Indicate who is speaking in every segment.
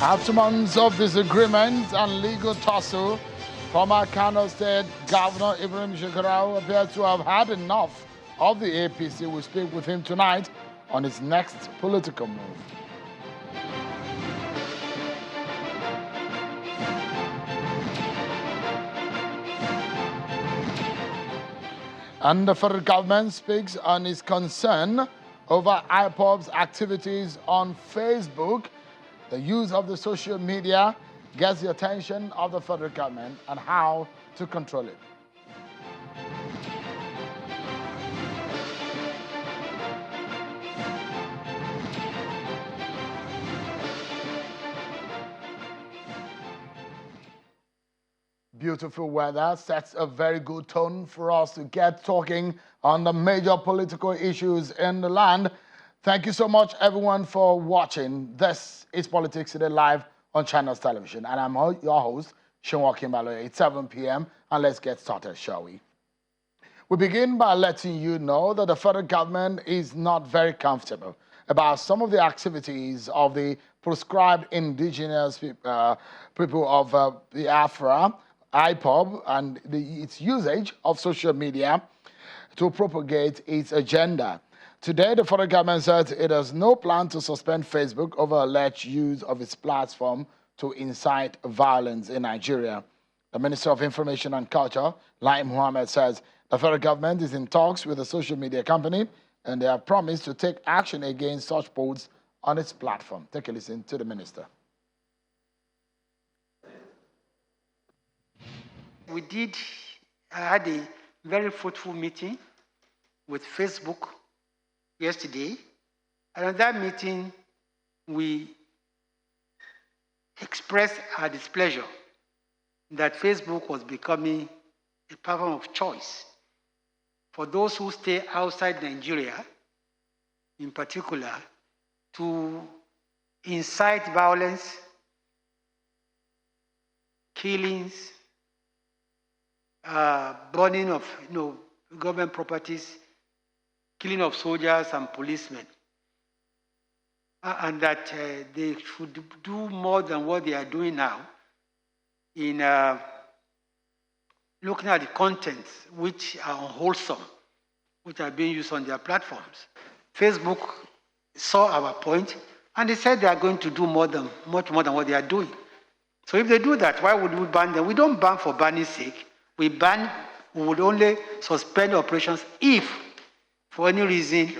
Speaker 1: After months of disagreement and legal tussle, former Kano State Governor Ibrahim Shekarau appears to have had enough of the APC. We'll speak with him tonight on his next political move. And the federal government speaks on its concern over IPob's activities on Facebook. The use of the social media gets the attention of the federal government and how to control it. Beautiful weather sets a very good tone for us to get talking on the major political issues in the land. Thank you so much, everyone, for watching. This is Politics Today Live on Channels Television, and I'm your host, Shinwa Kimbalo. It's 7 p.m., and let's get started, shall we? We begin by letting you know that the federal government is not very comfortable about some of the activities of the proscribed indigenous people of the Afra, IPob, and its usage of social media to propagate its agenda. Today, the federal government said it has no plan to suspend Facebook over alleged use of its platform to incite violence in Nigeria. The Minister of Information and Culture, Lai Mohammed, says the federal government is in talks with a social media company and they have promised to take action against such posts on its platform. Take a listen to the minister.
Speaker 2: I had a very fruitful meeting with Facebook yesterday, and at that meeting, we expressed our displeasure that Facebook was becoming a platform of choice for those who stay outside Nigeria, in particular, to incite violence, killings, burning of government properties, killing of soldiers and policemen, and that they should do more than what they are doing now in looking at the contents which are unwholesome, which are being used on their platforms. Facebook saw our point, and they said they are going to do much more than what they are doing. So if they do that, why would we ban them? We don't ban for banning's sake. We would only suspend operations if, for any reason,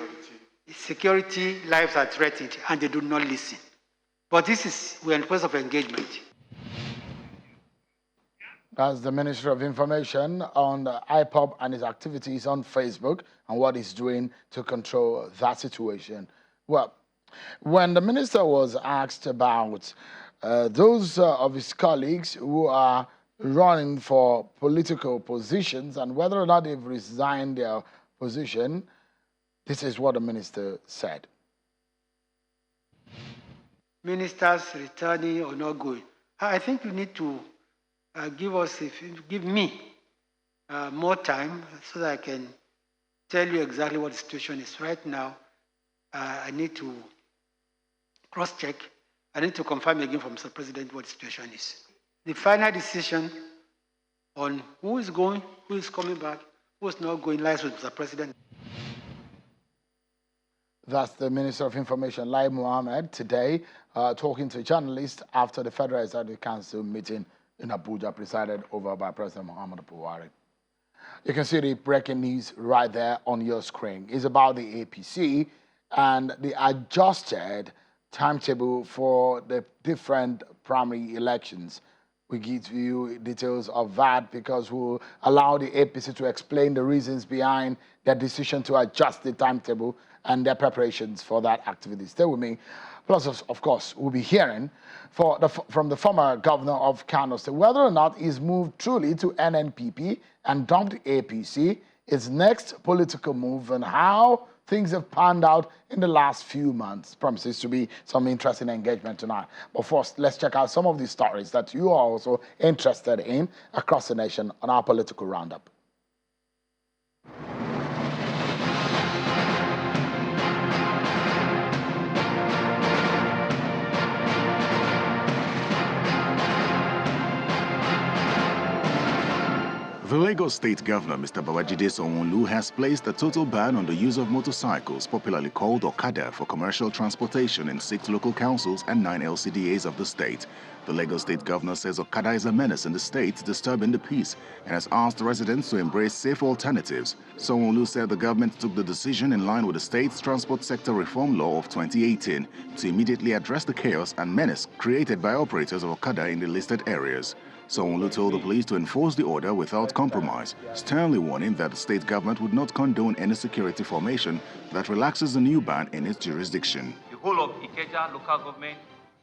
Speaker 2: security lives are threatened and they do not listen. But we're in the process of engagement.
Speaker 1: That's the Minister of Information on the IPob and his activities on Facebook and what he's doing to control that situation. Well, when the minister was asked about those of his colleagues who are running for political positions and whether or not they've resigned their position, this is what the minister said.
Speaker 2: Ministers returning or not going. I think you need to give me more time so that I can tell you exactly what the situation is. Right now, I need to cross-check. I need to confirm again from Mr. President what the situation is. The final decision on who is going, who is coming back, who is not going lies with Mr. President.
Speaker 1: That's the Minister of Information, Lai Mohammed, today talking to journalists after the Federal Executive Council meeting in Abuja, presided over by President Muhammadu Buhari. You can see the breaking news right there on your screen. It's about the APC and the adjusted timetable for the different primary elections. We give you details of that because we'll allow the APC to explain the reasons behind their decision to adjust the timetable and their preparations for that activity. Stay with me. Plus, of course, we'll be hearing from the former governor of Kano State whether or not he's moved truly to NNPP and dumped APC, his next political move, and how things have panned out in the last few months. Promises to be some interesting engagement tonight. But first, let's check out some of the stories that you are also interested in across the nation on our political roundup.
Speaker 3: The Lagos State Governor, Mr. Babajide Sanwo-Olu, has placed a total ban on the use of motorcycles, popularly called okada, for commercial transportation in 6 local councils and 9 LCDAs of the state. The Lagos State Governor says okada is a menace in the state, disturbing the peace, and has asked residents to embrace safe alternatives. Sanwo-Olu said the government took the decision in line with the state's transport sector reform law of 2018 to immediately address the chaos and menace created by operators of okada in the listed areas. Sanwo-Olu told the police to enforce the order without compromise, sternly warning that the state government would not condone any security formation that relaxes the new ban in its jurisdiction.
Speaker 4: The whole of Ikeja local government,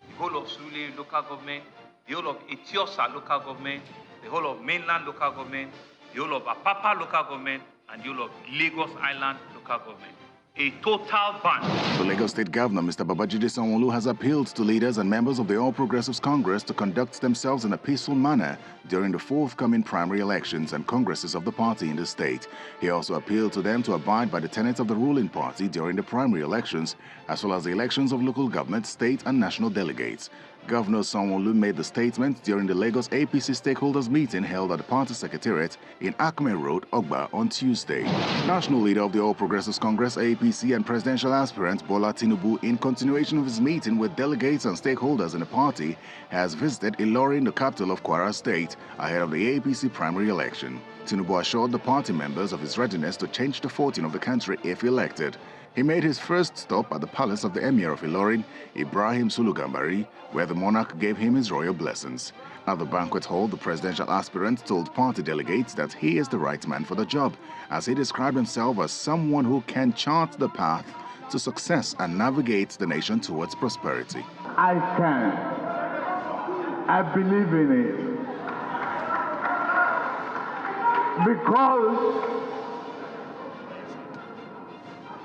Speaker 4: the whole of Sule local government, the whole of Etiosa local government, the whole of mainland local government, the whole of Apapa local government, and the whole of Lagos Island local government. A total ban.
Speaker 3: The Lagos State Governor, Mr. Babajide Sanwo-Olu, has appealed to leaders and members of the All Progressives Congress to conduct themselves in a peaceful manner during the forthcoming primary elections and congresses of the party in the state. He also appealed to them to abide by the tenets of the ruling party during the primary elections, as well as the elections of local government, state and national delegates. Governor Sanwo-Olu made the statement during the Lagos APC stakeholders meeting held at the party secretariat in Akme Road, Ogba, on Tuesday. National leader of the All Progressives Congress, APC, and presidential aspirant Bola Tinubu, in continuation of his meeting with delegates and stakeholders in the party, has visited Ilorin, the capital of Kwara State, ahead of the APC primary election. Tinubu assured the party members of his readiness to change the fortune of the country if elected. He made his first stop at the palace of the Emir of Ilorin, Ibrahim Sulugambari, where the monarch gave him his royal blessings. At the banquet hall, the presidential aspirant told party delegates that he is the right man for the job, as he described himself as someone who can chart the path to success and navigate the nation towards prosperity.
Speaker 5: I can. I believe in it. Because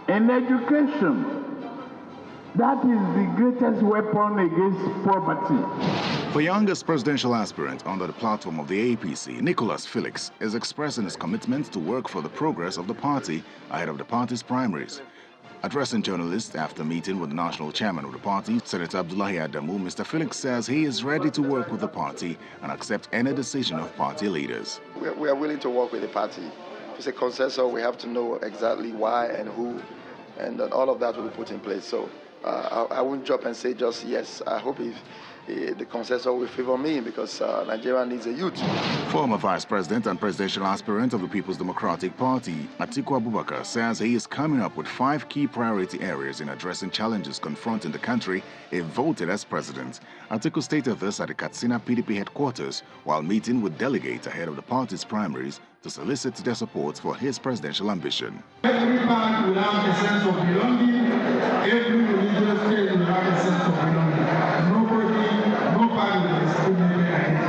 Speaker 5: in education, that is the greatest weapon against poverty.
Speaker 3: The youngest presidential aspirant under the platform of the APC, Nicholas Felix, is expressing his commitment to work for the progress of the party ahead of the party's primaries. Addressing journalists after meeting with the national chairman of the party, Senator Abdullahi Adamu, Mr. Felix says he is ready to work with the party and accept any decision of party leaders.
Speaker 6: We are willing to work with the party. If it's a consensus, we have to know exactly why and who, and then all of that will be put in place. So I won't jump and say just yes. I hope if the consensus will favor me, because Nigeria needs a youth.
Speaker 3: Former Vice President and presidential aspirant of the People's Democratic Party, Atiku Abubakar, says he is coming up with 5 key priority areas in addressing challenges confronting the country if voted as president. Atiku stated this at the Katsina PDP headquarters while meeting with delegates ahead of the party's primaries to solicit their support for his presidential ambition.
Speaker 5: Every part will have a sense of belonging. Every religious state will have a sense of belonging. No part will discriminate against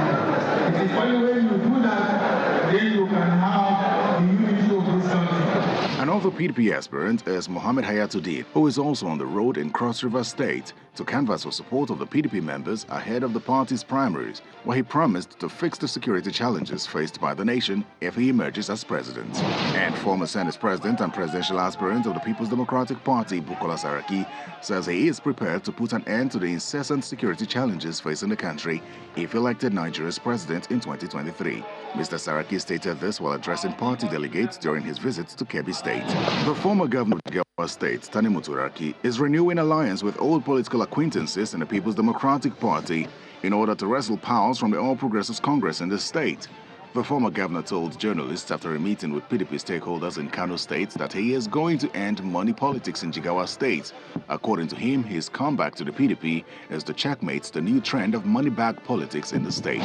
Speaker 5: it. It is only when you do that, then you can have the unity of this country.
Speaker 3: Another PDP aspirant is Mohammed Hayatuddin, who is also on the road in Cross River State to canvass for support of the PDP members ahead of the party's primaries, where he promised to fix the security challenges faced by the nation if he emerges as president. And former Senate president and presidential aspirant of the People's Democratic Party, Bukola Saraki, says he is prepared to put an end to the incessant security challenges facing the country if elected Nigeria's president in 2023. Mr. Saraki stated this while addressing party delegates during his visit to Kebbi State. The former governor of Jigawa State, Tani Muturaki, is renewing alliance with old political acquaintances in the People's Democratic Party in order to wrestle powers from the All Progressives Congress in the state. The former governor told journalists after a meeting with PDP stakeholders in Kano State that he is going to end money politics in Jigawa State. According to him, his comeback to the PDP is to checkmate the new trend of money bag politics in the state.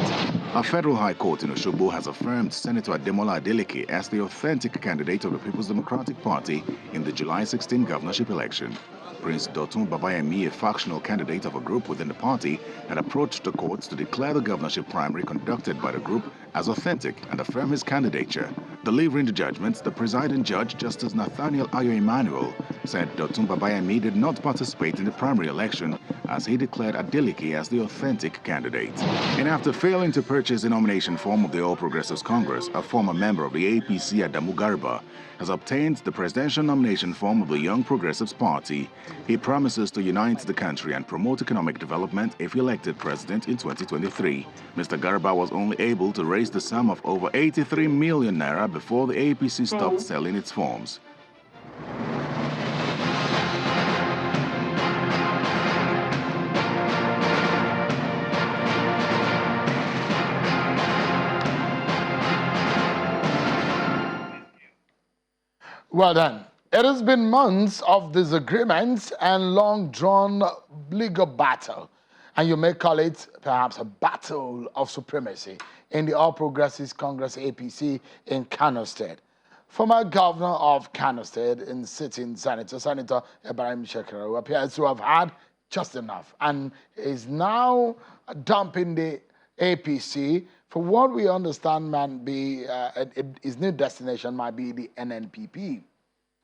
Speaker 3: A federal high court in Osogbo has affirmed Senator Ademola Adeleke as the authentic candidate of the People's Democratic Party in the July 16 governorship election. Prince Dotun Babayemi, a factional candidate of a group within the party, had approached the courts to declare the governorship primary conducted by the group as authentic and affirm his candidature. Delivering the judgment, the presiding judge, Justice Nathaniel Ayo Emmanuel, said Dotun Babayemi did not participate in the primary election as he declared Adeleke as the authentic candidate. And after failing to purchase the nomination form of the All Progressives Congress, a former member of the APC, Adamu Garba, has obtained the presidential nomination form of the Young Progressives Party. He promises to unite the country and promote economic development if elected president in 2023. Mr. Garba was only able to raise the sum of over 83 million naira before the APC stopped selling its forms.
Speaker 1: Well then, it has been months of disagreements and long-drawn legal battle, and you may call it perhaps a battle of supremacy in the All Progressives Congress APC in Kano State. Former governor of Kano State and sitting Senator Ibrahim Shekarau appears to have had just enough and is now dumping the APC for what we understand might be his new destination might be the NNPP.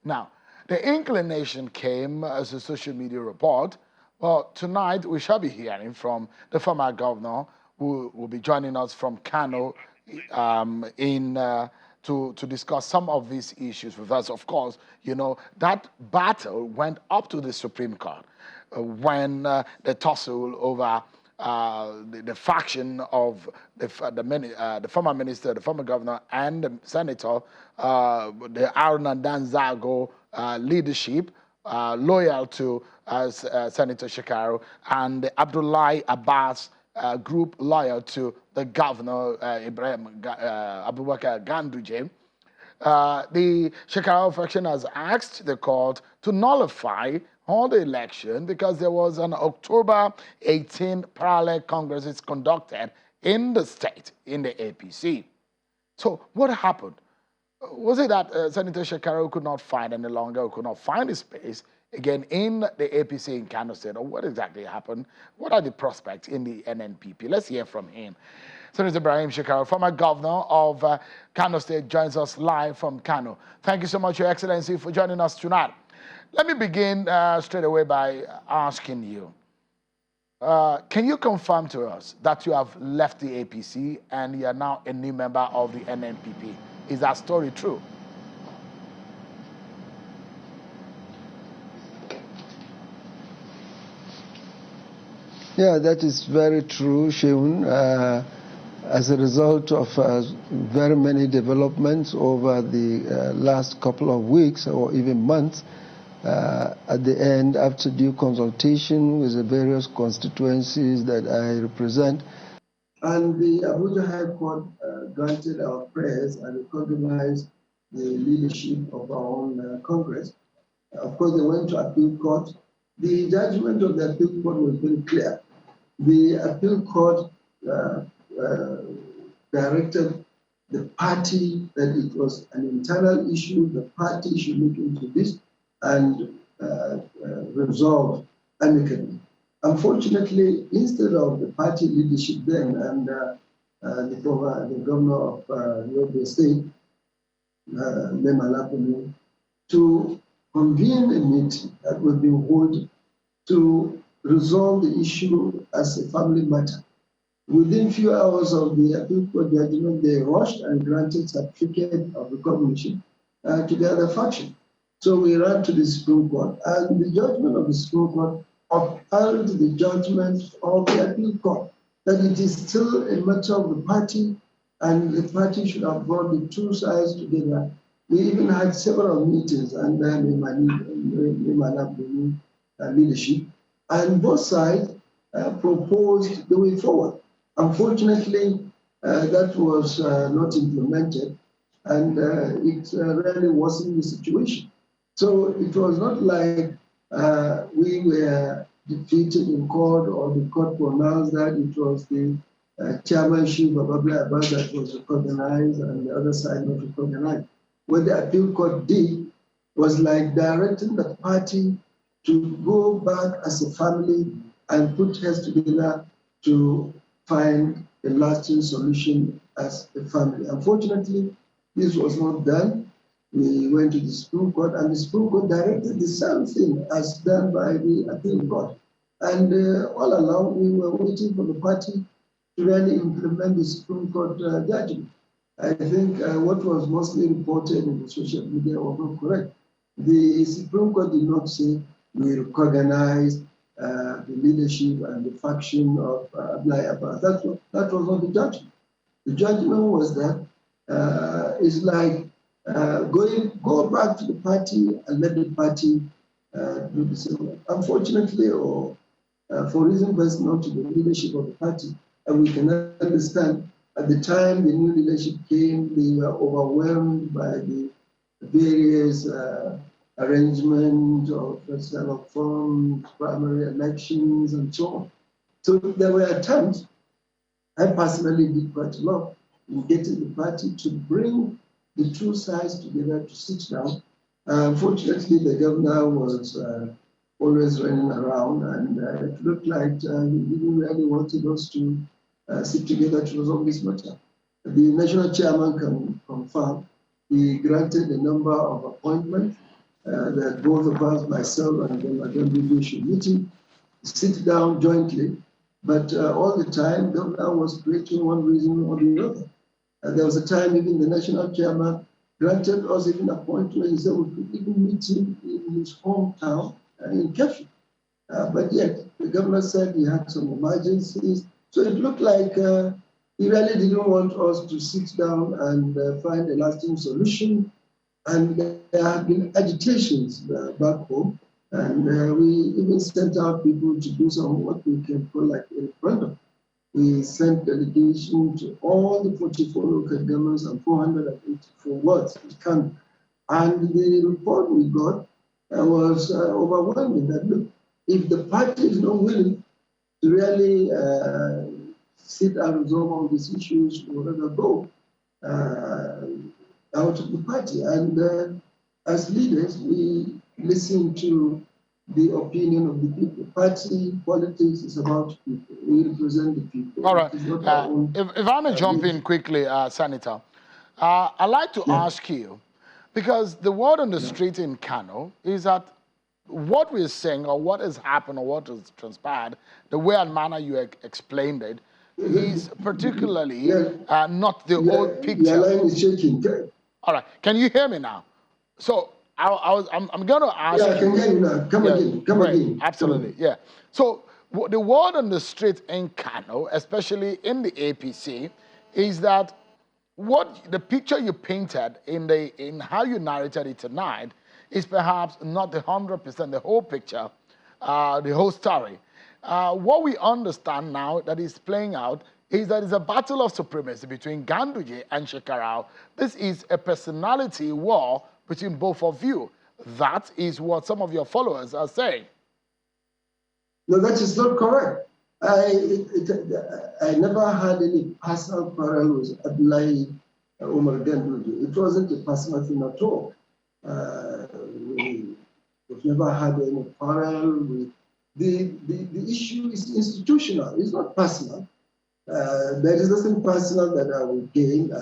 Speaker 1: Now, the inclination came as a social media report. Well, tonight we shall be hearing from the former governor who will be joining us from Kano to discuss some of these issues with us. Of course, you know, that battle went up to the Supreme Court when the tussle over the faction of the former minister, the former governor, and the senator, the Aruna Danzago leadership, loyal to Senator Shekarau, and the Abdullahi Abbas group loyal to the governor, Ibrahim Abubakar Ganduje. The Shekarau faction has asked the court to nullify all the election because there was an October 18 parallel Congress conducted in the state, in the APC. So what happened? Was it that Senator Shekarau could not find any longer, could not find a space again in the APC in Kano State, or what exactly happened? What are the prospects in the NNPP? Let's hear from him. Senator Ibrahim Shekarau, former governor of Kano State, joins us live from Kano. Thank you so much, Your Excellency, for joining us tonight. Let me begin straight away by asking you, can you confirm to us that you have left the APC and you are now a new member of the NNPP? Is that story true?
Speaker 7: Yeah, that is very true, Sheun. As a result of very many developments over the last couple of weeks or even months, at the end, after due consultation with the various constituencies that I represent, and the Abuja High Court granted our prayers and recognized the leadership of our own Congress. Of course, they went to appeal court. The judgment of the appeal court was very clear. The appeal court directed the party that it was an internal issue. The party should look into this and resolve amicably. Unfortunately, instead of the party leadership then and the governor of Yobe State, Memalapono, to convene a meeting that would be held to resolve the issue as a family matter. Within few hours of the appeal court judgment, they rushed and granted certificate of recognition to the other faction. So we ran to the Supreme Court, and the judgment of the Supreme Court upheld the judgment of the appeal court that it is still a matter of the party, and the party should have brought the two sides together. We even had several meetings under the leadership, and both sides proposed the way forward. Unfortunately, that was not implemented, and it really worsened the situation. So it was not like we were defeated in court or the court pronounced that it was the chairmanship of Abdullahi Abbas that was recognized and the other side not recognized. What the appeal court did was like directing the party to go back as a family and put heads together to find a lasting solution as a family. Unfortunately, this was not done. We went to the Supreme Court, and the Supreme Court directed the same thing as done by the appeal court. And all along, we were waiting for the party to really implement the Supreme Court judgment. I think what was mostly reported in the social media was not correct. The Supreme Court did not say we recognize the leadership and the faction of Abdullahi Abbas. That was not the judgment. The judgment was that it's like go back to the party and let the party do the same. Unfortunately, or for reasons best known to the leadership of the party, and we can understand at the time the new leadership came, they were overwhelmed by the various arrangements of forms, primary elections, and so on. So there were attempts. I personally did quite a lot in getting the party to bring the two sides together to sit down. Unfortunately, the governor was always running around, and it looked like he didn't really wanted us to sit together to resolve this matter. The national chairman can confirm he granted a number of appointments that both of us, myself and then Madam Bibi, should meeting, sit down jointly. But all the time, governor was creating one reason or the other. There was a time even the national chairman granted us even appointment. He said we could even meet him in his hometown in Kefi. But yet, the governor said he had some emergencies. So it looked like he really didn't want us to sit down and find a lasting solution. And there have been agitations back home. And we even sent out people to do some what we can call like a referendum. We sent delegation to all the 44 local governments and 484 wards in Kano. And the report we got was overwhelming that, look, if the party is not willing to really sit and resolve all these issues, we'll rather go out of the party. And as leaders, we listen to the opinion of the people. Party politics is about people. We represent the people.
Speaker 1: All right. If I may jump in quickly, Senator, I'd like to ask you, because the word on the street in Kano is that what we're saying or what has happened or what has transpired, the way and manner you explained it, is particularly not the whole picture.
Speaker 7: Your line is shaking.
Speaker 1: All right. Can you hear me now? So I'm going to ask you.
Speaker 7: I can hear you now. Come again.
Speaker 1: Absolutely, yeah. So the word on the street in Kano, especially in the APC, is that what the picture you painted in how you narrated it tonight is perhaps not the 100%, the whole picture, the whole story. What we understand now that is playing out is that it's a battle of supremacy between Ganduje and Shekarau. This is a personality war between both of you. That is what some of your followers are saying.
Speaker 7: No, that is not correct. I never had any personal quarrel with Abdullahi Umar Ganduje. It wasn't a personal thing at all. We've never had any quarrel. The issue is institutional. It's not personal. There is nothing personal that I will gain.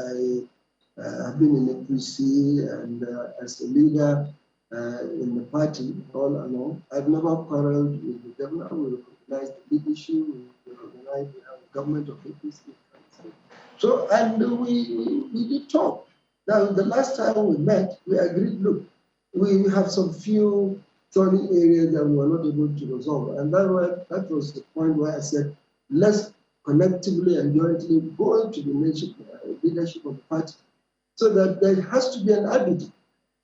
Speaker 7: I've been in APC and as a leader in the party all along. I've never quarreled with the governor. We recognize the big issue. We recognize the government of APC. So, and we did talk. Now, the last time we met, we agreed, look, we have some few thorny areas that we were not able to resolve. And that was the point where I said, let's collectively and jointly go into the leadership of the party so that there has to be an arbiter.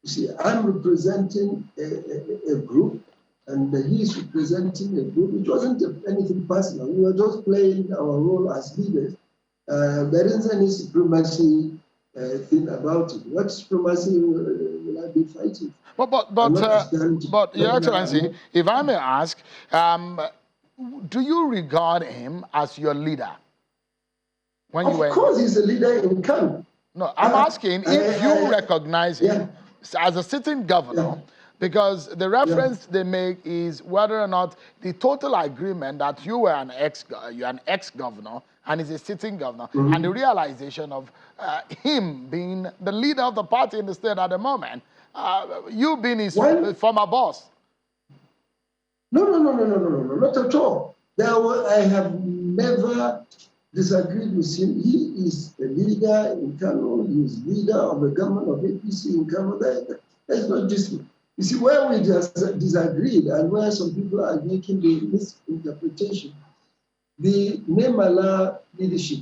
Speaker 7: You see, I'm representing a group and he is representing a group. It wasn't anything personal. We were just playing our role as leaders. There isn't any supremacy thing about it. What supremacy will I be fighting?
Speaker 1: But Your Excellency, if I may ask, do you regard him as your leader?
Speaker 7: Of course, he's a leader in Kano.
Speaker 1: No, I'm asking if you recognize him as a sitting governor, because the reference they make is whether or not the total agreement that you're an ex-governor and is a sitting governor, and the realization of him being the leader of the party in the state at the moment, you being his former boss.
Speaker 7: No, not at all. I have never disagreed with him. He is a leader in Kano. He is leader of the government of APC in Kano. That's not dispute. You see, where we just disagreed and where some people are making the misinterpretation, the Nemala leadership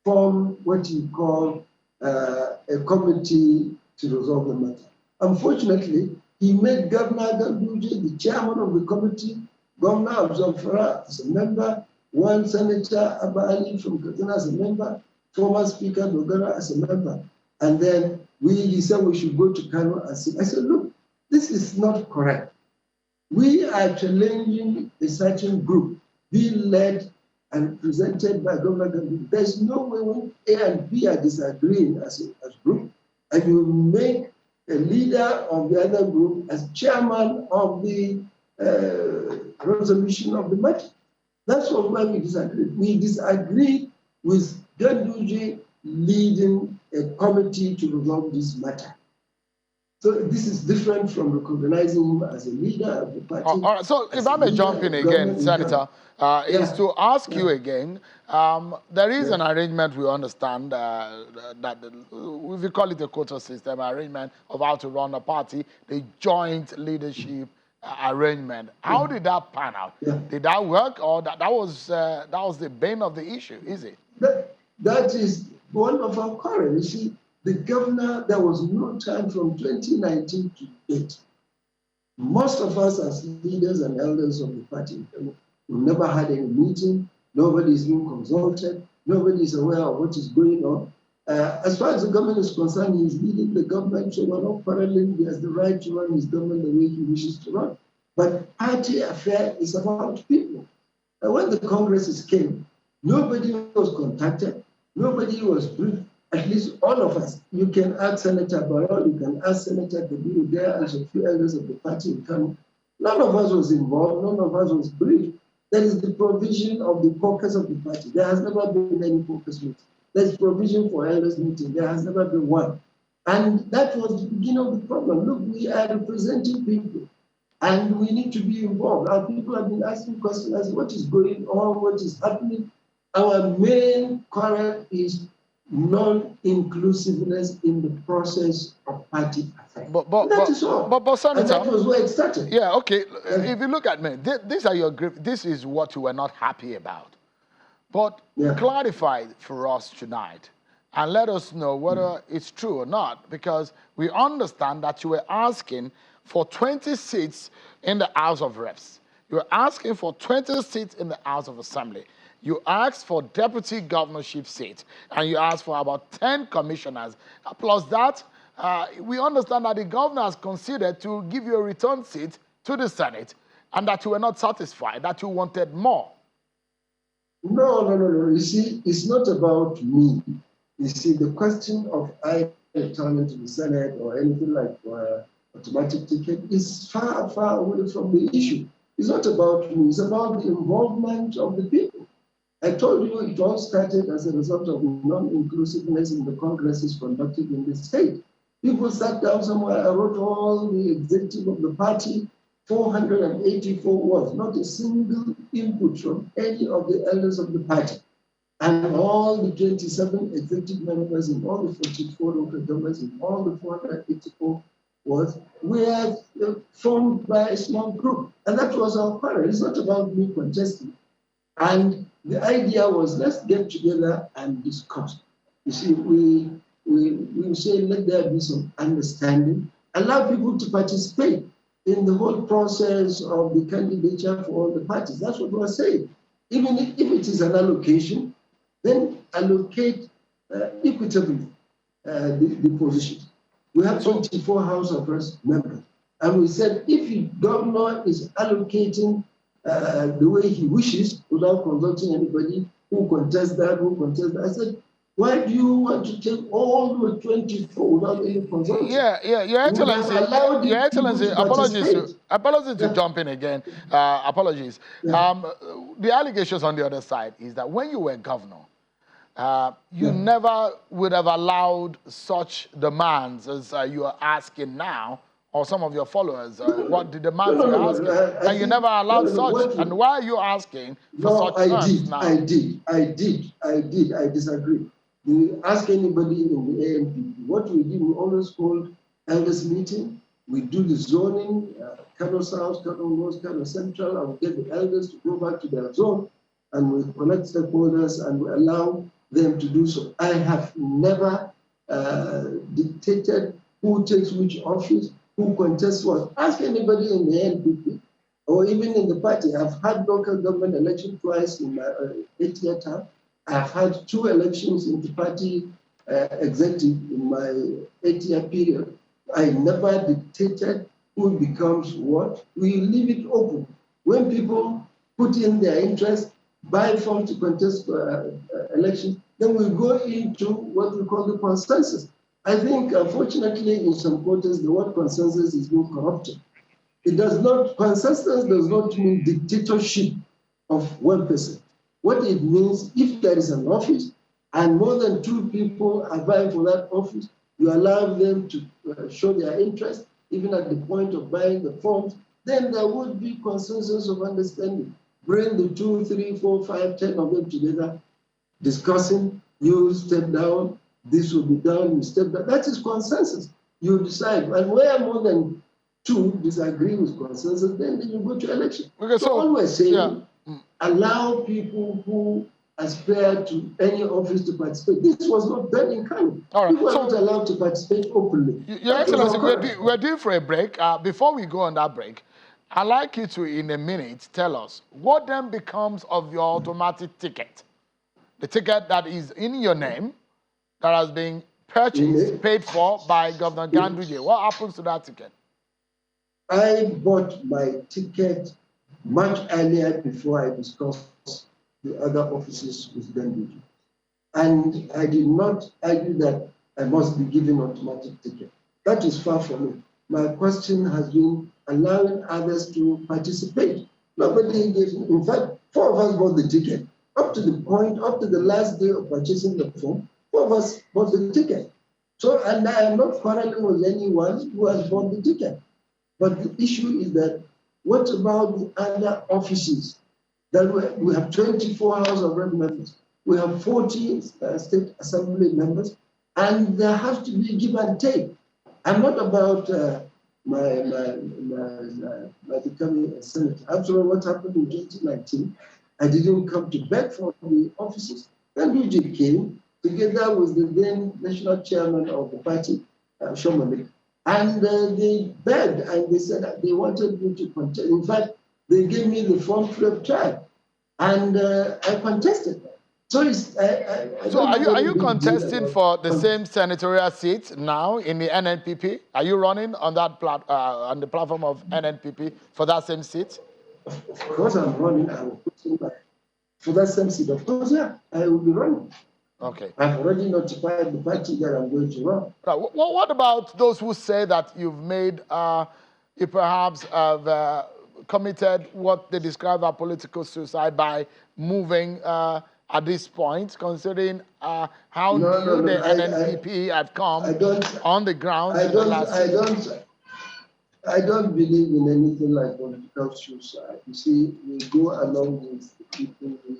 Speaker 7: formed what you call a committee to resolve the matter. Unfortunately, he made Governor Ganduje the chairman of the committee, Governor of Zamfara as a member, one Senator Abali from Katsina as a member, former Speaker Dogara as a member. And then he said we should go to Kano and see. I said, look, this is not correct. We are challenging a certain group being led and presented by Governor Gandhi. There's no way when A and B are disagreeing as a group, and you make a leader of the other group as chairman of the resolution of the matter. That's why we disagreed. We disagreed with Gandhi leading a committee to resolve this matter. So this is different from recognizing him as a leader of the party.
Speaker 1: All right, so if I may jump in again, Senator, is to ask you again, there is an arrangement we understand that, if you call it a quota system, arrangement of how to run a party, the joint leadership arrangement. How did that pan out? Did that work, or that was the bane of the issue, is it?
Speaker 7: That is one of our quarrels. You see, the governor, there was no time from 2019 to date. Most of us as leaders and elders of the party, we never had any meeting, nobody is being consulted, nobody is aware of what is going on. As far as the government is concerned, he is leading the government, so we're not quarreling. He has the right to run his government the way he wishes to run. But party affair is about people. And when the congresses came, nobody was contacted, nobody was briefed. At least all of us. You can ask Senator Barrow, you can ask Senator Kabiru there, and a few elders of the party in Kano. None of us was involved, none of us was briefed. That is the provision of the caucus of the party. There has never been any caucus meeting. There's provision for elders meeting. There has never been one. And that was the beginning of the problem. Look, we are representing people, and we need to be involved. Our people have been asking questions as what is going on, what is happening. Our main quarrel is non-inclusiveness in the process of party affairs. That is all.
Speaker 1: But Senator,
Speaker 7: and that was where it started.
Speaker 1: Yeah, okay. If you look at me, these are your grief. This is what you were not happy about. But clarify for us tonight and let us know whether it's true or not, because we understand that you were asking for 20 seats in the House of Reps. You were asking for 20 seats in the House of Assembly. You asked for deputy governorship seat, and you asked for about 10 commissioners. Plus that, we understand that the governor has considered to give you a return seat to the Senate, and that you were not satisfied, that you wanted more.
Speaker 7: No. You see, it's not about me. You see, the question of I returning to the Senate or anything like automatic ticket is far, far away from the issue. It's not about me. It's about the involvement of the people. I told you it all started as a result of non-inclusiveness in the congresses conducted in the state. People sat down somewhere, I wrote all the executive of the party, 484 words, not a single input from any of the elders of the party. And all the 27 executive members in all the 44 local governments in all the 484 words were formed by a small group. And that was our quarrel. It's not about me contesting. And the idea was, let's get together and discuss. You see, we say, let there be some understanding, allow people to participate in the whole process of the candidature for all the parties. That's what we're saying. Even if it is an allocation, then allocate equitably the positions. We have 24 House of Reps members. And we said, if the governor is allocating the way he wishes, without consulting anybody, who contests that, I said, why do you want to take all the 24 without any consulting?
Speaker 1: Yeah, Your Excellency, apologies to jump in again. Apologies. The allegations on the other side is that when you were governor, you never would have allowed such demands as you are asking now or some of your followers what the demands
Speaker 7: No,
Speaker 1: you're
Speaker 7: no, no,
Speaker 1: asking.
Speaker 7: no.
Speaker 1: And you never allowed such.
Speaker 7: What
Speaker 1: And why are you asking for
Speaker 7: No,
Speaker 1: such terms now?
Speaker 7: I disagree. You ask anybody in the ANPP, what we do, we always hold elders meeting. We do the zoning, Kano South, Kano North, Kano Central, and we get the elders to go back to their zone, and we connect stakeholders and we allow them to do so. I have never dictated who takes which office, who contests what. Ask anybody in the ANPP, or even in the party. I've had local government election twice in my 8-year term. I've had 2 elections in the party executive in my 8-year period. I never dictated who becomes what. We leave it open. When people put in their interest, buy form to contest elections, then we go into what we call the consensus. I think, unfortunately, in some quarters, the word consensus is being corrupted. It does not, consensus does not mean dictatorship of one person. What it means, if there is an office and more than 2 people are vying for that office, you allow them to show their interest, even at the point of buying the forms, then there would be consensus of understanding. Bring the 2, 3, 4, 5, 10 of them together, discussing, you step down, this will be done, you step down. That is consensus. You decide. And where more than 2 disagree with consensus, then you go to election.
Speaker 1: Okay,
Speaker 7: so always saying,
Speaker 1: yeah.
Speaker 7: Allow people who aspire to any office to participate. This was not done in Kano.
Speaker 1: All right.
Speaker 7: People were not allowed to participate openly.
Speaker 1: Your Excellency, we're due for a break. Before we go on that break, I'd like you to, in a minute, tell us what then becomes of your automatic ticket. The ticket that is in your name, that has been purchased, paid for by Governor Ganduje. What happens to that ticket?
Speaker 7: I bought my ticket much earlier before I discussed the other offices with Ganduje. And I did not argue that I must be given automatic ticket. That is far from it. My question has been allowing others to participate. Nobody gave me, in fact, 4 of us bought the ticket. Up to the last day of purchasing the form, 4 of us bought the ticket. So, and I am not quarreling with anyone who has bought the ticket. But the issue is that, what about the other offices? That we have 24 House of Rep members. We have 40 State Assembly members, and there has to be give and take. I'm not about my becoming a senator. After what happened in 2019, I didn't come to beg for the offices. Then Ganduje came together with the then national chairman of the party, Shomalik, and they begged and they said that they wanted me to contest. In fact, they gave me the form free of charge, and I contested. So,
Speaker 1: are you contesting for the same senatorial seat now in the NNPP? Are you running on that on the platform of NNPP for that same seat?
Speaker 7: Of course, I'm running. I will put in for that same seat. Of course, yeah, I will be running.
Speaker 1: Okay.
Speaker 7: I've already notified the party that I'm going to run.
Speaker 1: What about those who say that you've made, you perhaps have committed what they describe as political suicide by moving at this point, considering how new the NNPP had come on the ground in the last year?
Speaker 7: I don't believe in anything like political suicide. You see, we go along with the people who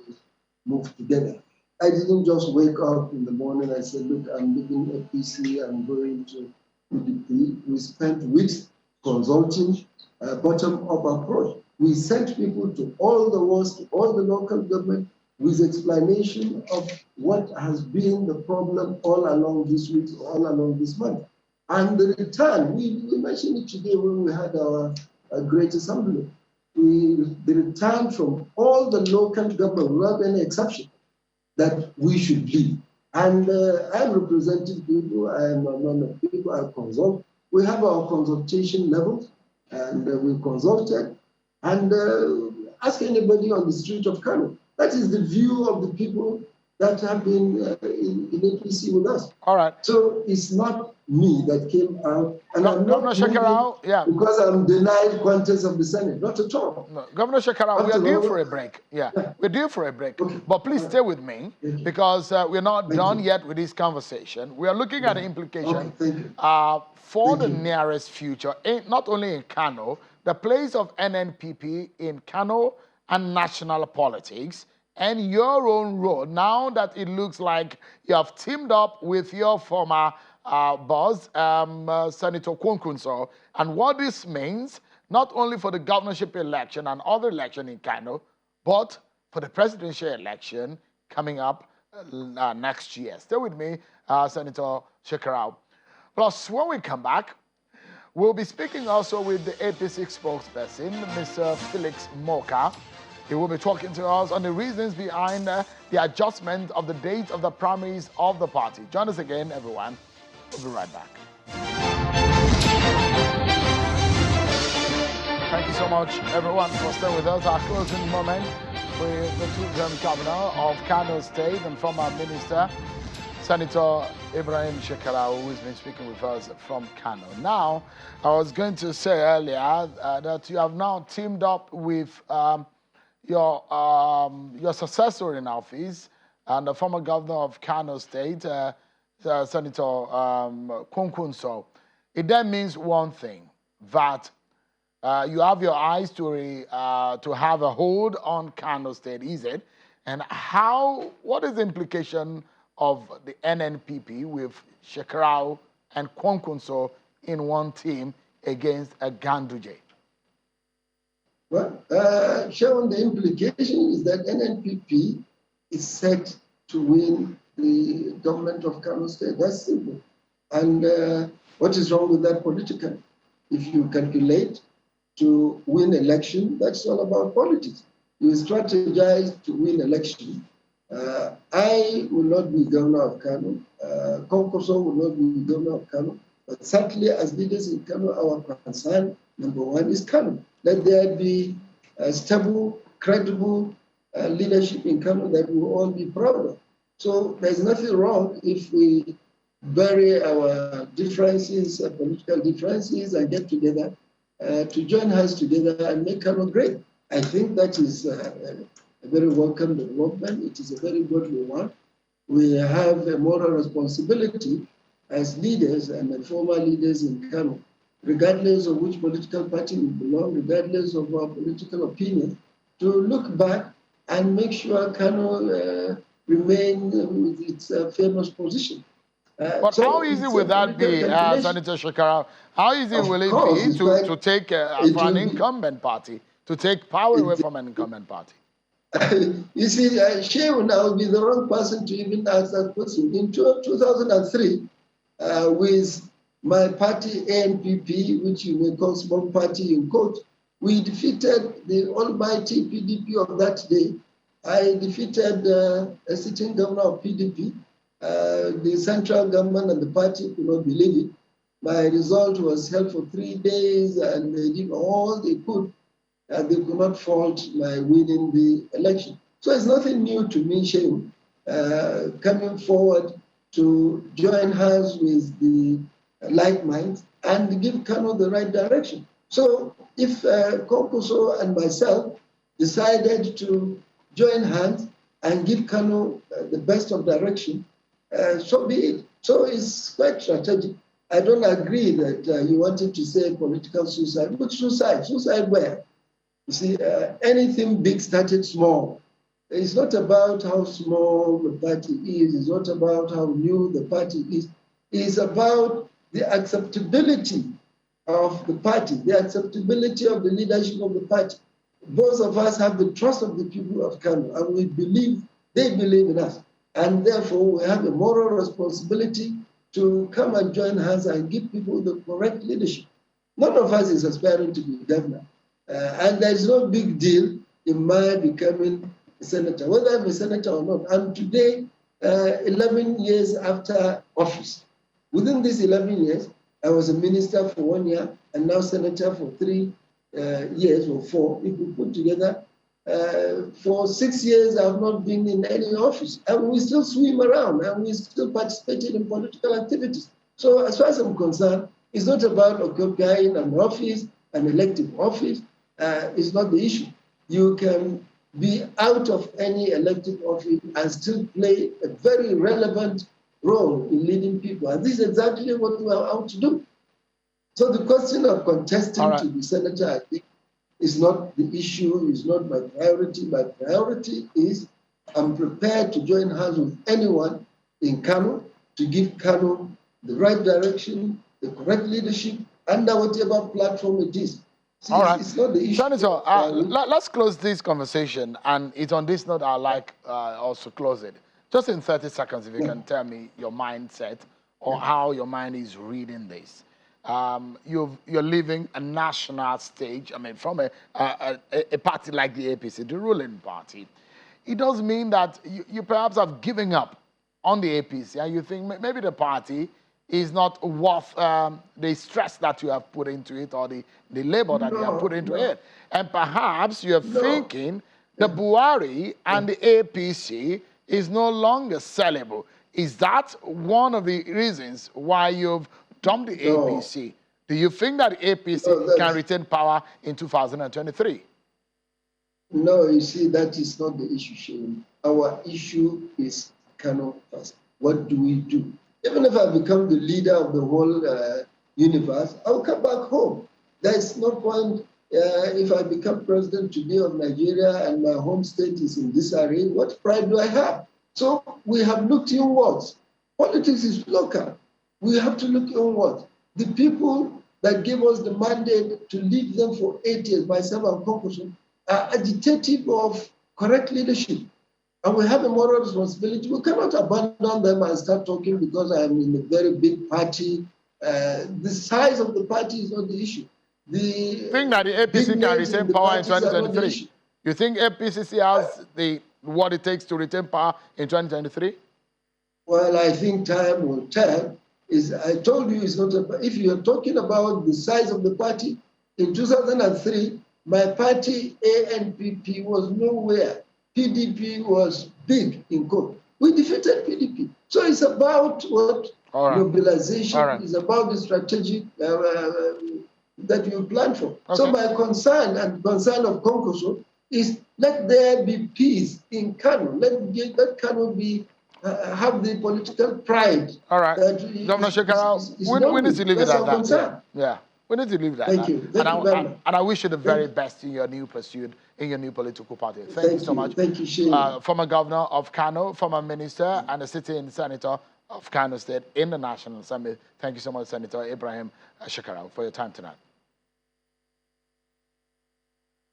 Speaker 7: move together. I didn't just wake up in the morning and say, look, I'm leaving APC, I'm going to PDP. We spent weeks consulting a bottom-up approach. We sent people to all the wards, to all the local government, with explanation of what has been the problem all along this week, all along this month. And the return, we mentioned it today when we had our great assembly. The return from all the local government, without any exception, that we should leave. And I'm representing people, I'm among the people I consult. We have our consultation levels, and we consulted, and ask anybody on the street of Kano. That is the view of the people that have been in APC with us.
Speaker 1: All right.
Speaker 7: So it's not me that came out, and I'm
Speaker 1: Governor
Speaker 7: not
Speaker 1: Shekarau, yeah.
Speaker 7: because I'm denied contest of the Senate. Not at all.
Speaker 1: No, Governor Shekarau, we are due for a break. Yeah, we're due for a break.
Speaker 7: Okay.
Speaker 1: But please stay with me because we're not done yet with this conversation. We are looking at the implication for the nearest future, not only in Kano, the place of NNPP in Kano and national politics, and your own role, now that it looks like you have teamed up with your former boss, Senator Kwonkwontso, and what this means, not only for the governorship election and other election in Kano, but for the presidential election coming up next year. Stay with me, Senator Shekarau. Plus, when we come back, we'll be speaking also with the APC spokesperson, Mr. Felix Moka. He will be talking to us on the reasons behind the adjustment of the date of the primaries of the party. Join us again, everyone. We'll be right back. Thank you so much, everyone, for staying with us. Our closing moment with the two-term governor of Kano State and former minister, Senator Ibrahim Shekarau, who's been speaking with us from Kano. Now, I was going to say earlier that you have now teamed up with your successor in office and the former governor of Kano State, Senator Kwonkwontso. It then means one thing, that you have your eyes to have a hold on Kano State, is it? And what is the implication of the NNPP with Shekarau and Kwonkwontso in one team against a Ganduje?
Speaker 7: Well, Sharon, the implication is that NNPP is set to win the government of Kano State. That's simple. And what is wrong with that politically? If you calculate to win election, that's all about politics. You strategize to win election. I will not be governor of Kano. Kwonkwontso will not be governor of Kano. But certainly, as leaders in Kano, our concern, number one, is Kano. Let there be a stable, credible leadership in Kano that we will all be proud of. So there's nothing wrong if we bury our differences, political differences, and get together to join hands together and make Kano great. I think that is a very welcome development. It is a very good one. We have a moral responsibility as leaders and former leaders in Kano, regardless of which political party we belong, regardless of our political opinion, to look back and make sure Kano remain with its famous position.
Speaker 1: But so how easy would that be, Senator Shekarau? How easy will it be to take for an incumbent party, to take power away from an incumbent party?
Speaker 7: You see, Shehu now will be the wrong person to even ask that question. In 2003, with my party ANPP, which you may call small party in quote, we defeated the almighty PDP of that day. I defeated a sitting governor of PDP. The central government and the party could not believe it. My result was held for 3 days and they did all they could. They could not fault my winning the election. So it's nothing new to me, Shehu, coming forward to join hands with the like minds and give Kano the right direction. So if Kwonkwontso and myself decided to join hands and give Kano the best of direction, so be it. So it's quite strategic. I don't agree that you wanted to say political suicide. Which suicide? Suicide where? You see, anything big started small. It's not about how small the party is. It's not about how new the party is. It's about the acceptability of the party, the acceptability of the leadership of the party. Both of us have the trust of the people of Kano, and we believe, they believe in us. And therefore, we have a moral responsibility to come and join hands and give people the correct leadership. None of us is aspiring to be governor. And there's no big deal in my becoming a senator, whether I'm a senator or not. And today, 11 years after office. Within these 11 years, I was a minister for 1 year and now senator for 3 years or 4. If we put together, for 6 years, I've not been in any office. And we still swim around and we still participated in political activities. So as far as I'm concerned, it's not about occupying an office, an elective office. It's not the issue. You can be out of any elective office and still play a very relevant role in leading people. And this is exactly what we are out to do. So the question of contesting to be senator, I think, is not the issue, is not my priority. My priority is I'm prepared to join hands with anyone in Kano to give Kano the right direction, the correct leadership, under whatever platform it is. See, it's not the issue.
Speaker 1: Senator, let's close this conversation, and it's on this note I'd like also close it. Just in 30 seconds, if you can tell me your mindset or how your mind is reading this. You're leaving a national stage, I mean, from a party like the APC, the ruling party. It does mean that you perhaps have given up on the APC, and you think maybe the party is not worth the stress that you have put into it or the labor that you have put into it. And perhaps you're thinking the Buhari and the APC is no longer sellable. Is that one of the reasons why you've dumped the APC? Do you think that the APC can retain power in 2023?
Speaker 7: No, you see, that is not the issue, Shane. Our issue is Kano first. What do we do? Even if I become the leader of the whole universe, I'll come back home. There's no point if I become president today of Nigeria and my home state is in disarray, what pride do I have? So we have looked inwards. Politics is local. We have to look inwards. The people that gave us the mandate to lead them for 8 years, myself and Konkoso, are agitative of correct leadership. And we have a moral responsibility. We cannot abandon them and start talking because I'm in a very big party. The size of the party is not the issue. The
Speaker 1: think that the APC can retain power in 2023? You think APC has what it takes to retain power in 2023?
Speaker 7: Well, I think time will tell. I told you it's not about, if you're talking about the size of the party, in 2003, my party, NNPP, was nowhere. PDP was big in court. We defeated PDP. So it's about what mobilization is about the strategic that you plan for. So my concern and concern of Konkoso is let there be peace in Kano. Let Kano be have the political pride.
Speaker 1: All right. Governor Shekarau, we need to leave it at that. Yeah. We need to leave that.
Speaker 7: Thank you. Thank you very much.
Speaker 1: And I wish you the very best in your new pursuit, in your new political party. Thank you so much.
Speaker 7: Thank you, Shane.
Speaker 1: Former governor of Kano, former minister, and a sitting senator of Kano State in the National Assembly. Thank you so much, Senator Ibrahim Shekarau, for your time tonight.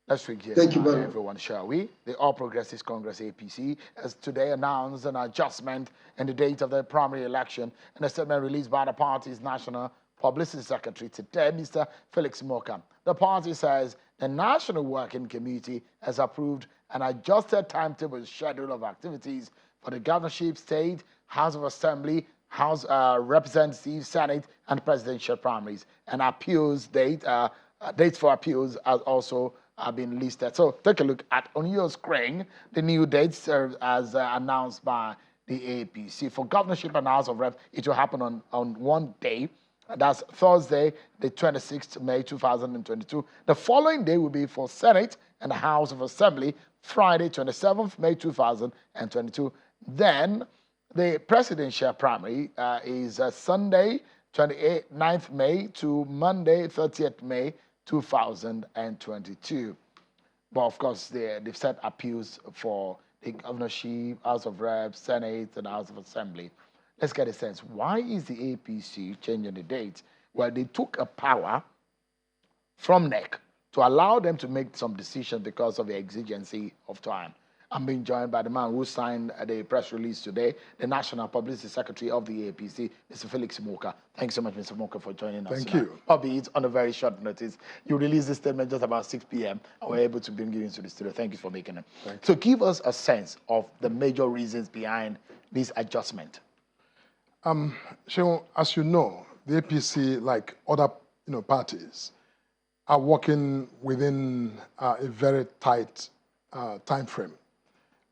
Speaker 1: Let's begin, everyone, shall we? The All Progressives Congress, APC, has today announced an adjustment in the date of the primary election in a statement released by the party's national Publicity Secretary today, Mr. Felix Moka. The party says the National Working Committee has approved an adjusted timetable schedule of activities for the governorship, state, House of Assembly, House Representative, Senate, and presidential primaries. And appeals dates for appeals have also been listed. So take a look at on your screen the new dates as announced by the APC. For governorship and House of Reps, it will happen on one day. That's Thursday, the 26th May 2022. The following day will be for Senate and the House of Assembly, Friday, 27th May 2022. Then the presidential primary is Sunday, 29th May to Monday, 30th May 2022. But of course, they've set appeals for the governorship, House of Reps, Senate, and House of Assembly. Let's get a sense. Why is the APC changing the date? Well, they took a power from NEC to allow them to make some decisions because of the exigency of time. I'm being joined by the man who signed the press release today, the National Publicity Secretary of the APC, Mr. Felix Moka. Thanks so much, Mr. Moka, for joining us.
Speaker 8: Thank you.
Speaker 1: Albeit on a very short notice. You released this statement just about 6 p.m. and we're able to bring you into the studio. Thank you for making it. So give us a sense of the major reasons behind this adjustment.
Speaker 8: Sheon, as you know, the APC, like other parties, are working within a very tight time frame,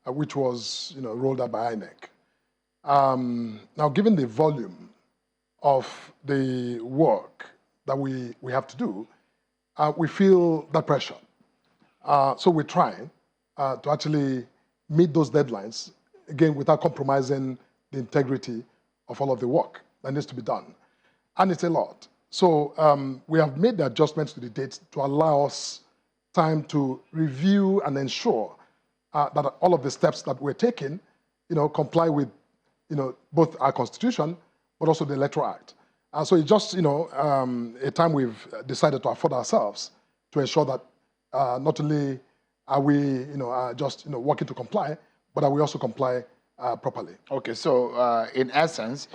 Speaker 8: which was rolled up by INEC. Now, given the volume of the work that we have to do, we feel that pressure. So we're trying to actually meet those deadlines, again, without compromising the integrity of all of the work that needs to be done. And it's a lot. So we have made the adjustments to the dates to allow us time to review and ensure that all of the steps that we're taking, comply with, both our Constitution, but also the Electoral Act. So it's just, a time we've decided to afford ourselves to ensure that not only are we, just, working to comply, but that we also comply properly.
Speaker 1: Okay, so in essence,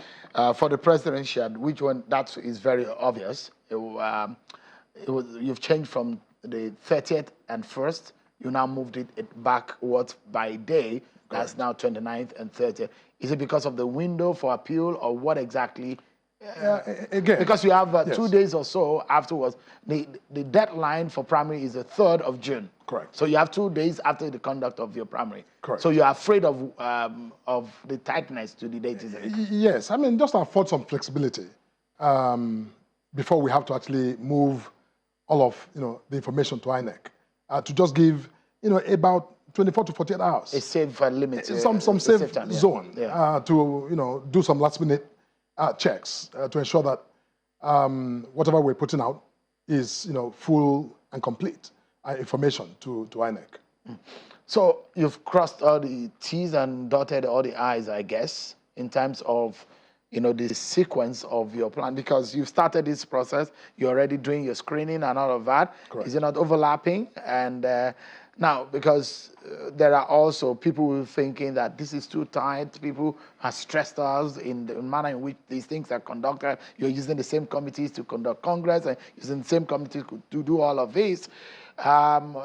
Speaker 1: for the presidential, which one, that is very obvious. You've changed from the 30th and 1st, you now moved it backwards by day. That's now 29th and 30th. Is it because of the window for appeal, or what exactly?
Speaker 8: Again,
Speaker 1: because you have
Speaker 8: yes.
Speaker 1: 2 days or so afterwards. The deadline for primary is the 3rd of June.
Speaker 8: Correct.
Speaker 1: So you have 2 days after the conduct of your primary.
Speaker 8: Correct.
Speaker 1: So you're afraid of the tightness to the date, isn't it?
Speaker 8: Yes, I mean, just afford some flexibility before we have to actually move all of the information to INEC to just give about 24 to 48 hours.
Speaker 1: A safe limit.
Speaker 8: Some safe
Speaker 1: time,
Speaker 8: zone
Speaker 1: yeah.
Speaker 8: to do some last minute checks to ensure that whatever we're putting out is full and complete information to INEC.
Speaker 1: So you've crossed all the T's and dotted all the I's, I guess, in terms of the sequence of your plan, because you've started this process, you're already doing your screening and all of that.
Speaker 8: Correct.
Speaker 1: Is it not overlapping? And now, because there are also people thinking that this is too tight, people have stressed us in the manner in which these things are conducted. You're using the same committees to conduct Congress and using the same committees to do all of this.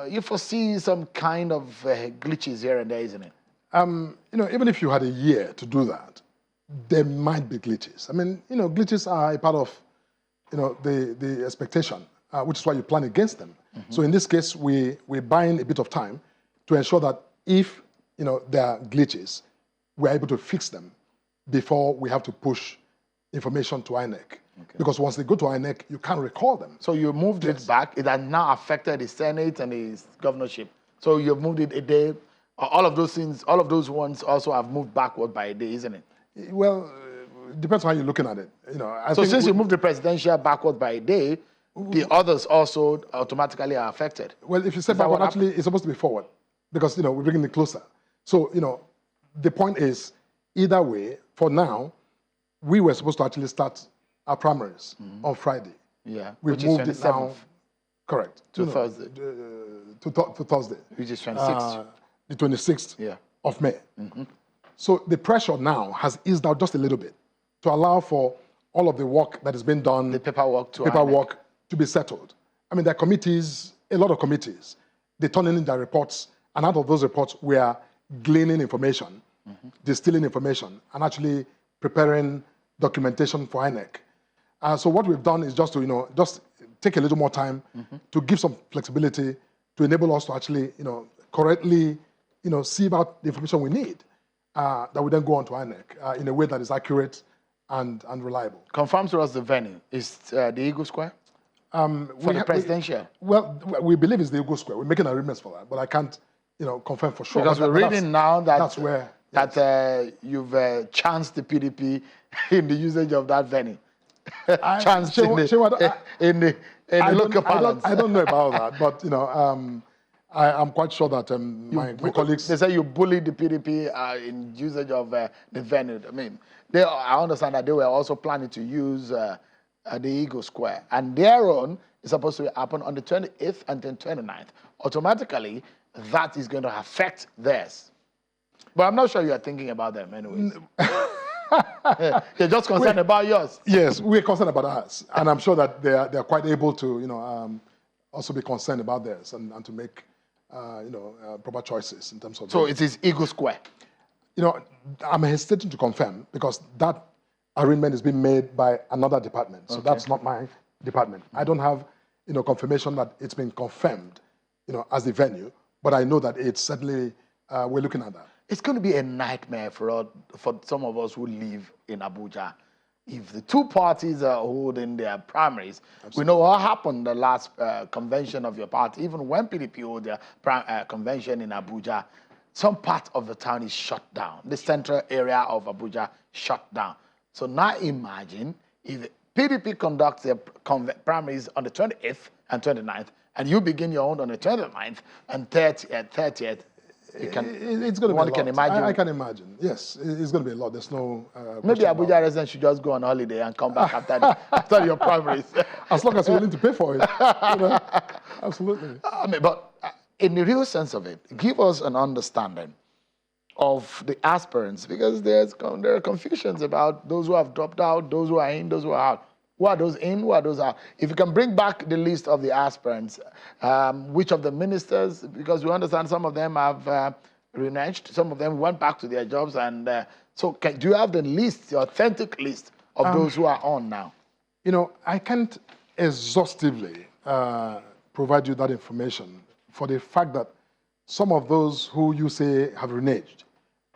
Speaker 1: You foresee some kind of glitches here and there, isn't it?
Speaker 8: Even if you had a year to do that, there might be glitches. I mean, glitches are a part of, the expectation, which is why you plan against them. Mm-hmm. So in this case, we're buying a bit of time to ensure that if, there are glitches, we're able to fix them before we have to push information to INEC. Okay. Because once they go to INEC, you can't recall them.
Speaker 1: So you moved it back. It has now affected the Senate and the governorship. So you've moved it a day. All of those things, all of those ones also have moved backward by a day, isn't it?
Speaker 8: Well, it depends on how you're looking at it.
Speaker 1: So since you moved the presidential backward by a day, the others also automatically are affected.
Speaker 8: Well, if you say backward, actually, it's supposed to be forward because, we're bringing it closer. So, the point is, either way, for now, we were supposed to actually start our primaries on Friday.
Speaker 1: Yeah,
Speaker 8: We've moved it now. Correct.
Speaker 1: To Thursday.
Speaker 8: To Thursday.
Speaker 1: Which is 26th.
Speaker 8: The 26th of May. Mm-hmm. So the pressure now has eased out just a little bit to allow for all of the work that has been done,
Speaker 1: the paperwork
Speaker 8: to be settled. I mean, there are committees, a lot of committees. They turn in their reports, and out of those reports, we are gleaning information, distilling information, and actually preparing documentation for INEC. So what we've done is just to, just take a little more time to give some flexibility to enable us to actually, correctly, sieve out the information we need. That we then go on to INEC in a way that is accurate and reliable.
Speaker 1: Confirm to us the venue. Is the Eagle Square? For the presidential?
Speaker 8: We believe it's the Eagle Square. We're making arrangements for that, but I can't, confirm for sure.
Speaker 1: Because we're reading now that
Speaker 8: that's where
Speaker 1: you've chanced the PDP in the usage of that venue. Chanced in the local parlance.
Speaker 8: I don't know about that, but I'm quite sure that my colleagues...
Speaker 1: They say you bullied the PDP in usage of the venue. I mean, I understand that they were also planning to use the Eagle Square. And their own is supposed to happen on the 28th and then 29th. Automatically, that is going to affect theirs. But I'm not sure you're thinking about them anyways. You're just concerned about yours.
Speaker 8: Yes, we're concerned about ours. And I'm sure that they're quite able to, also be concerned about theirs and to make... proper choices in terms of...
Speaker 1: So it is Eagle Square?
Speaker 8: I'm hesitating to confirm because that arrangement is being made by another department. So that's not my department. I don't have, confirmation that it's been confirmed, as the venue, but I know that it's certainly, we're looking at that.
Speaker 1: It's going to be a nightmare for some of us who live in Abuja. if the two parties are holding their primaries, we know what happened the last convention of your party. Even when PDP hold their convention in Abuja, some part of the town is shut down. The central area of Abuja shut down. So now imagine if PDP conducts their primaries on the 28th and 29th, and you begin your own on the 29th and 30th.
Speaker 8: It's going to be a lot.
Speaker 1: Can imagine.
Speaker 8: I can imagine. Yes, it's going to be a lot. There's no.
Speaker 1: Maybe Abuja residents should just go on holiday and come back after your primaries.
Speaker 8: As long as you're willing to pay for it. Absolutely.
Speaker 1: I mean, but in the real sense of it, give us an understanding of the aspirants, because there are confusions about those who have dropped out, those who are in, those who are out. Who are those in? Who are those out? If you can bring back the list of the aspirants, which of the ministers, because we understand some of them have reneged, some of them went back to their jobs, and so do you have the list, the authentic list of those who are on now?
Speaker 8: I can't exhaustively provide you that information for the fact that some of those who you say have reneged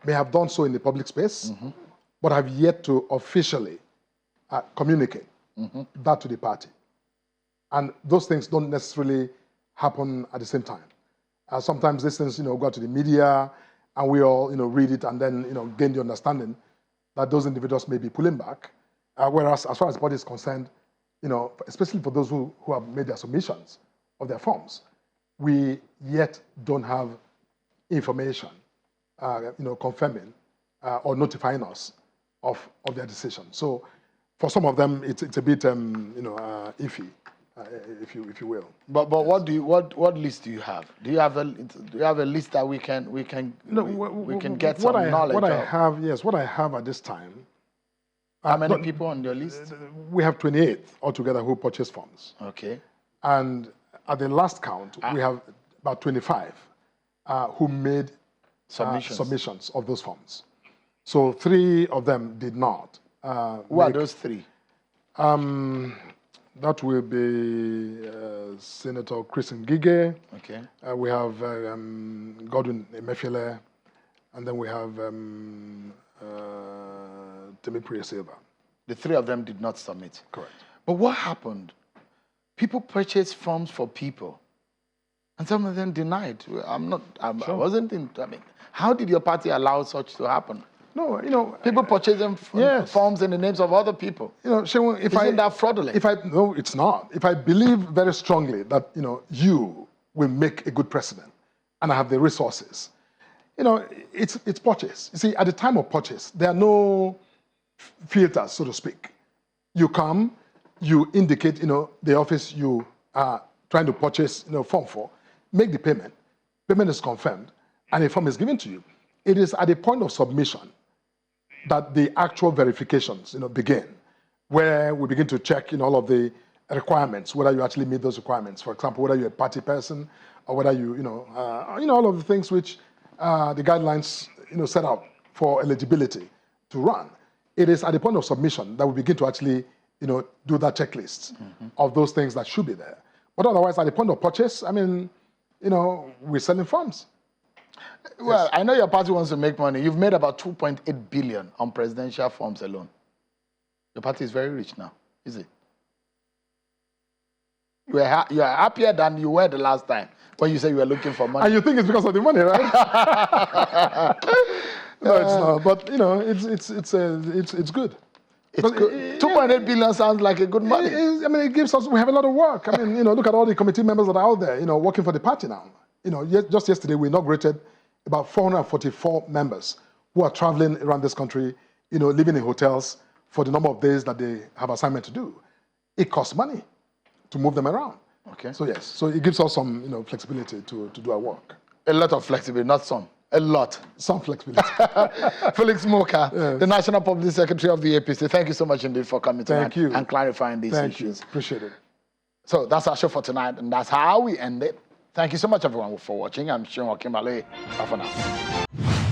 Speaker 8: may have done so in the public space, but have yet to officially communicate that to the party. And those things don't necessarily happen at the same time. Sometimes these things, go out to the media, and we all, read it and then, gain the understanding that those individuals may be pulling back. Whereas, as far as the party is concerned, especially for those who have made their submissions of their forms, we yet don't have information, confirming or notifying us of their decision. So, for some of them, it's a bit, iffy, if you will.
Speaker 1: But what list do you have? Do you have a list that we can get some knowledge of?
Speaker 8: What I have at this time.
Speaker 1: How many people on your list?
Speaker 8: We have 28 altogether who purchased forms.
Speaker 1: Okay.
Speaker 8: And at the last count, we have about 25 who made submissions of those forms. So 3 of them did not.
Speaker 1: Who are those 3?
Speaker 8: That will be Senator Chris Ngige.
Speaker 1: Okay.
Speaker 8: We have Godwin Emefiele, and then we have Temipri Silva.
Speaker 1: The 3 of them did not submit.
Speaker 8: Correct.
Speaker 1: But what happened? People purchased forms for people, and some of them denied. I wasn't in. I mean, how did your party allow such to happen?
Speaker 8: No,
Speaker 1: people purchasing forms in the names of other people.
Speaker 8: Shemun,
Speaker 1: isn't that fraudulent?
Speaker 8: No, it's not. If I believe very strongly that you will make a good president, and I have the resources, it's purchase. You see, at the time of purchase, there are no filters, so to speak. You come, you indicate, the office you are trying to purchase, form for, make the payment. Payment is confirmed, and a form is given to you. It is at the point of submission that the actual verifications, begin, where we begin to check, all of the requirements, whether you actually meet those requirements. For example, whether you're a party person, or whether you, all of the things which the guidelines, set out for eligibility to run. It is at the point of submission that we begin to actually, do that checklist of those things that should be there. But otherwise, at the point of purchase, we're selling forms.
Speaker 1: Well, yes. I know your party wants to make money. You've made about 2.8 billion on presidential forms alone. Your party is very rich now, is it? You are happier than you were the last time when you said you were looking for money.
Speaker 8: And you think it's because of the money, right? No, it's not. But it's good.
Speaker 1: It's good. 2.8 billion sounds like a good money.
Speaker 8: It gives us. We have a lot of work. Look at all the committee members that are out there, working for the party now. Just yesterday we inaugurated about 444 members who are traveling around this country, living in hotels for the number of days that they have assignment to do. It costs money to move them around.
Speaker 1: Okay.
Speaker 8: So yes, so it gives us some, flexibility to do our work.
Speaker 1: A lot of flexibility, not some. A lot.
Speaker 8: Some flexibility.
Speaker 1: Felix Moka, yes. The National Public Secretary of the APC. Thank you so much indeed for coming tonight and clarifying these issues.
Speaker 8: Thank you. Appreciate it.
Speaker 1: So that's our show for tonight, and that's how we end it. Thank you so much, everyone, for watching. I'm Shekarau. Bye for now.